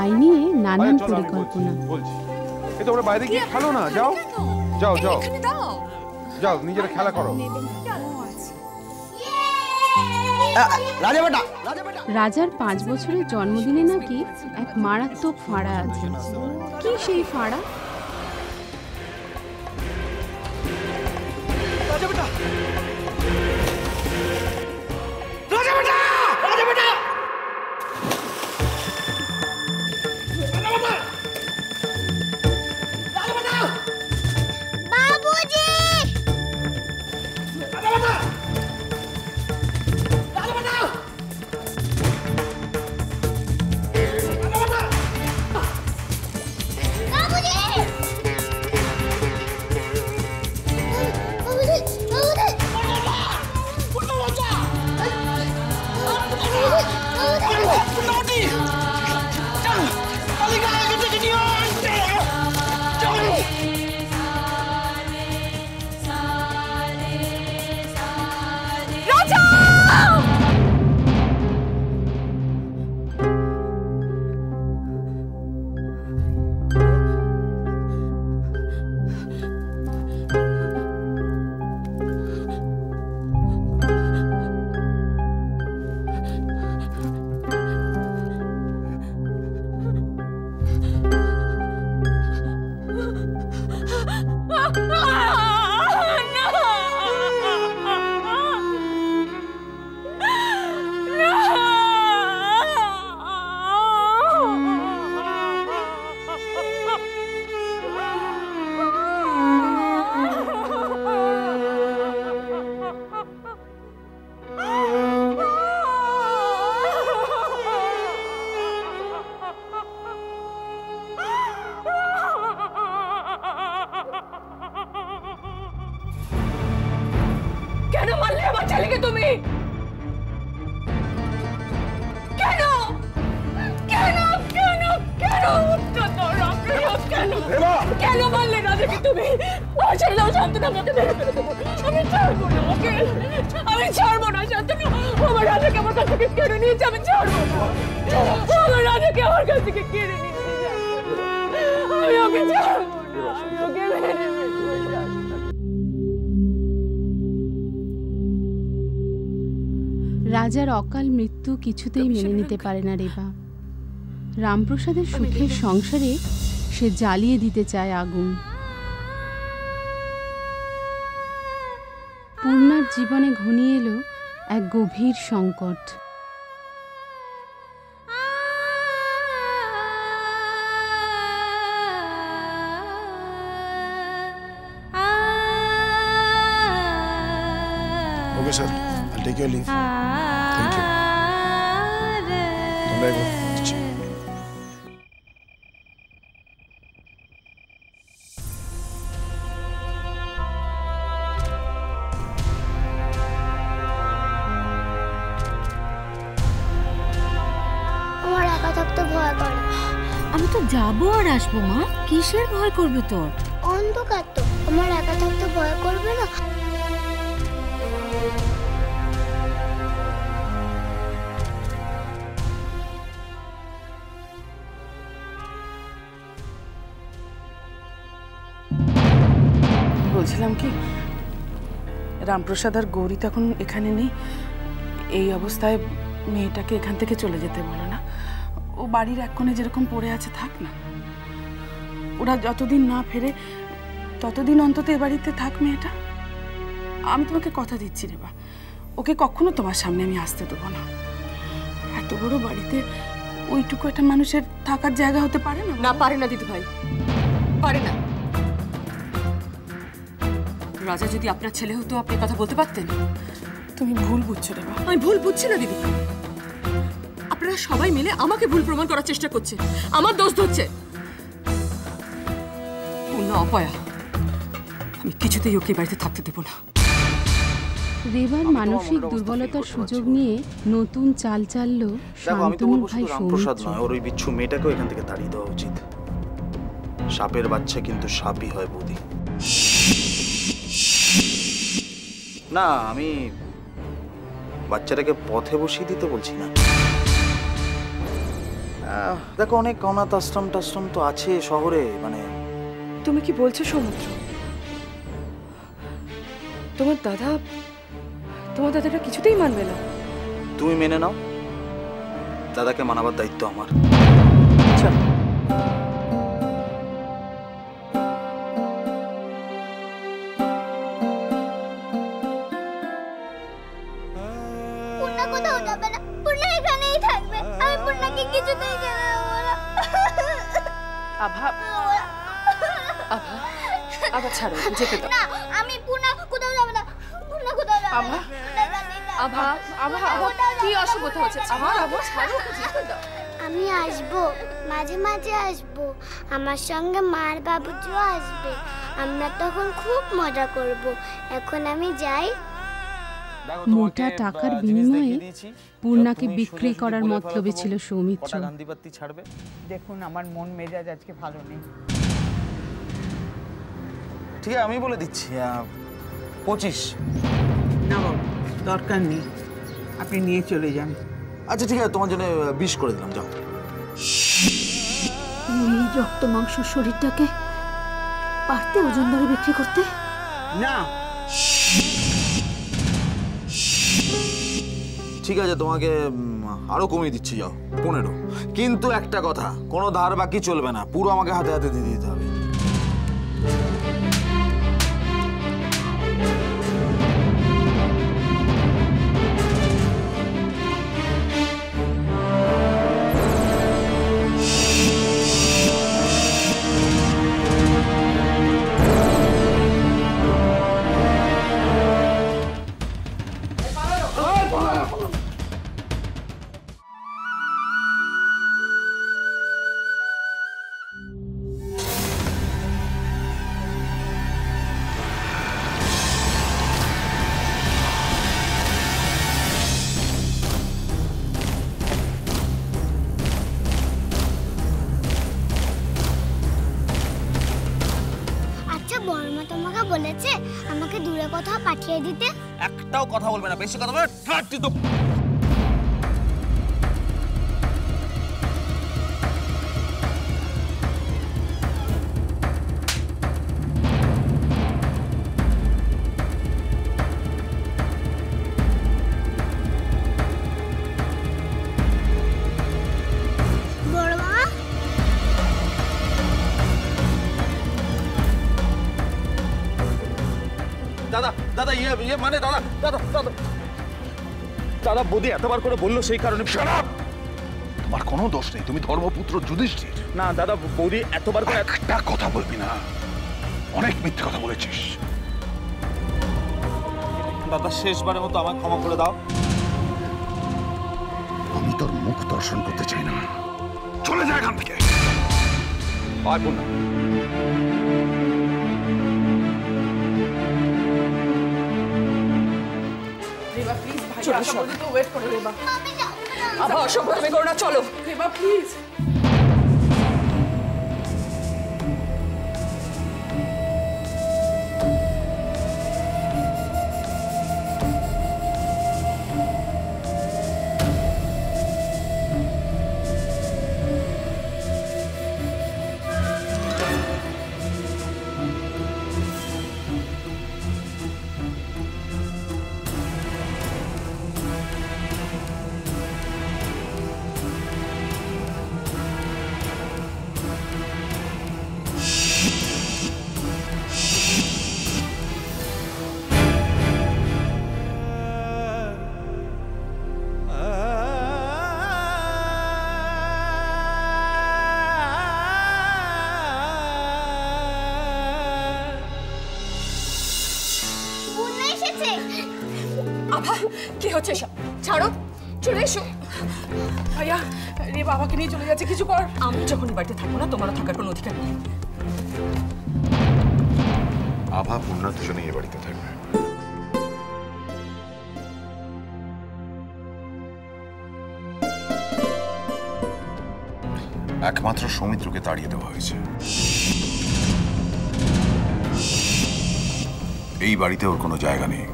ভাই নিয়ে নানান পরিকল্পনা। এই তোমরা বাইরে গিয়ে খেলো না, যাও যাও যাও যাও, নিজেরা খেলা করো। রাজার 5 বছরের জন্মদিনে নাকি এক মারাত্মক ফাঁড়া আছে। কি সেই ফাঁড়া? কেন মারলে আমার ছেলেকে তুমি? কেন কেন কেন কেন কেন মারলে রাজাকে তুমি? ছেড়ে দাও শান্তনা, আমাকে মেরে ফেলে দেবো। আমি ছাড়বো না ওকে, আমি ছাড়বো না শান্তনা। আমার রাজাকে আমার কাছ থেকে কেড়ে নিয়েছে, আমি ছাড়বো না। আমার রাজাকে আমার কাছ থেকে কেড়ে নিয়েছে, আমি ওকে ছাড়বো না, আমি ওকে মেরে ফেলবো। রাজার অকাল মৃত্যু কিছুতেই মেনে নিতে পারে না রেবা। রামপ্রসাদের সুখের সংসারে সে জ্বালিয়ে দিতে চায় আগুন। পূর্ণার জীবনে ঘনিয়ে এলো এক গভীর সংকট। Okay, sir. I'll take your leave. Thank you. Don't go. আমার একা থাকতে ভয় করে। আমি তো যাবো আর আসবো মা, কিসের ভয় করবে তোর? অন্ধকার তো, আমার একা থাকতে ভয় করবে না? বলছিলাম কি, রামপ্রসাদ আর গৌরী তখন এখানে নেই। এই অবস্থায় মেয়েটাকে এখান থেকে চলে যেতে বলো না। ও বাড়ির এক কোণে যেরকম পড়ে আছে থাক না। ওরা যতদিন না ফেরে ততদিন অন্তত এ বাড়িতে থাক মেয়েটা। আমি তোমাকে কথা দিচ্ছি রে বা, ওকে কখনো তোমার সামনে আমি আসতে দেবো না। এত বড় বাড়িতে ওইটুকু একটা মানুষের থাকার জায়গা হতে পারে না? না, পারে না দিদি ভাই, পারে না। রাজা যদি আপনার ছেলে হতো, আপনি কথা বলতে পারতেন। তুমি ভুল বুঝছো রে বা। আমি ভুল বুঝছি না দিদি ভাই, আপনারা সবাই মিলে আমাকে ভুল প্রমাণ করার চেষ্টা করছে, আমার দোষ ধরছে। পূর্ণা অপয়া, আমি কিছুতেই ওকে বাড়িতে থাকতে দেব না। রেবার মানসিক দুর্বলতার সুযোগ নিয়ে নতুন চাল চাললো শান্তনুর ভাই রামপ্রসাদ নয়, ওর ওই বিচ্ছু মেয়েটাকেও এখান থেকে তাড়িয়ে দেওয়া উচিত। সাপের বাচ্চা কিন্তু সাপই হয় বৌদি। না, আমি বাচ্চাটাকে পথে বসিয়ে দিতে বলছি না, দেখো অনেক অনাথ আশ্রম টাশ্রম তো আছে শহরে, মানে তুমি কি বলছো সমুদ্র? তোমার দাদাটা কিছুতেই মানবে না? তুমি মেনে নাও, দাদাকে মানাবার দায়িত্ব আমার। আচ্ছা, পূর্ণা কোথাও যাবে না, পূর্ণা এখানেই থাকবে। আমি পূর্ণাকে কিছুতেই যেতে দেবো না। আভা ছাড়ো, যেতে দাও। না, আমি পূর্ণা কোথাও যাবে না। পূর্ণা কোথাও যাবে না। আভা কি অসুবিধা হচ্ছে? আভা ছাড়ো, যেতে দাও। আমি আসবো, মাঝে মাঝে আসবো। আমার সঙ্গে মার বাবুজিও আসবে। আমরা তখন খুব মজা করব। এখন আমি যাই। মোটা টাকার বিনিময়ে পূর্ণাকে বিক্রি করার মতলবে ছিল সৌমিত্র। দেখুন, আমার মন মেজাজ আজকে ভালো নেই। ঠিক আছে, আমি বলে দিচ্ছি 25। না বাবু, দরকার নেই, আপনি নিয়ে চলে যান। আচ্ছা ঠিক আছে, তোমার জন্য 20 করে দিলাম, যাও। এই রক্ত মাংস শরীরটাকে পারতে ওজন ধরে বিক্রি করতে? না, ঠিক আছে, তোমাকে আরো কমিয়ে দিচ্ছি, যাও 15। কিন্তু একটা কথা, কোনো ধার বাকি চলবে না, পুরো আমাকে হাতে হাতে দিয়ে দিতে হবে। আচ্ছা, বড়মা তোমাকে বলেছে আমাকে দূরে কোথাও পাঠিয়ে দিতে? একটাও কথা বলবে না, বেশি কথা বলবে ঠাট্টি তো। বড়মা, দাদা দাদা ইয়ে মানে দাদা দাদা দাদা দাদা বৌদি এতবার করে বললো সেই কারণে। তোমার কোনো দোষ নেই, তুমি ধর্মপুত্র যুধিষ্ঠির। না দাদা, বৌদি এতবার করে একটা কথা বলবি না, অনেক মিথ্যে কথা বলেছিস। দাদা শেষবারের মতো আমায় ক্ষমা করে দাও। আমি তোর মুখ দর্শন করতে চাই না, চলে যা এখান থেকে। আয় পূর্ণা। রেবা প্লিজ, ভাই আশা করি তো ওয়েট করো। রেবা আমি যাবো না। আভা অসভ্যতামি করো না, চলো। রেবা প্লিজ। পূর্ণা এসেছে। আভা কি হচ্ছে সব? ছাড়ো, চলে এসো। ভাইয়া, রেবা আমাকে নিয়ে চলে যাচ্ছে, কিছু কর। আমি যখন বাড়িতে থাকবো না, তোমারও থাকার কোনো অধিকার নেই। আভা পূর্ণা দুজনেই এ বাড়িতে থাকবে। একমাত্র সৌমিত্রকে তাড়িয়ে দেওয়া হয়েছে। এই বাড়িতে ওর কোনো জায়গা নেই।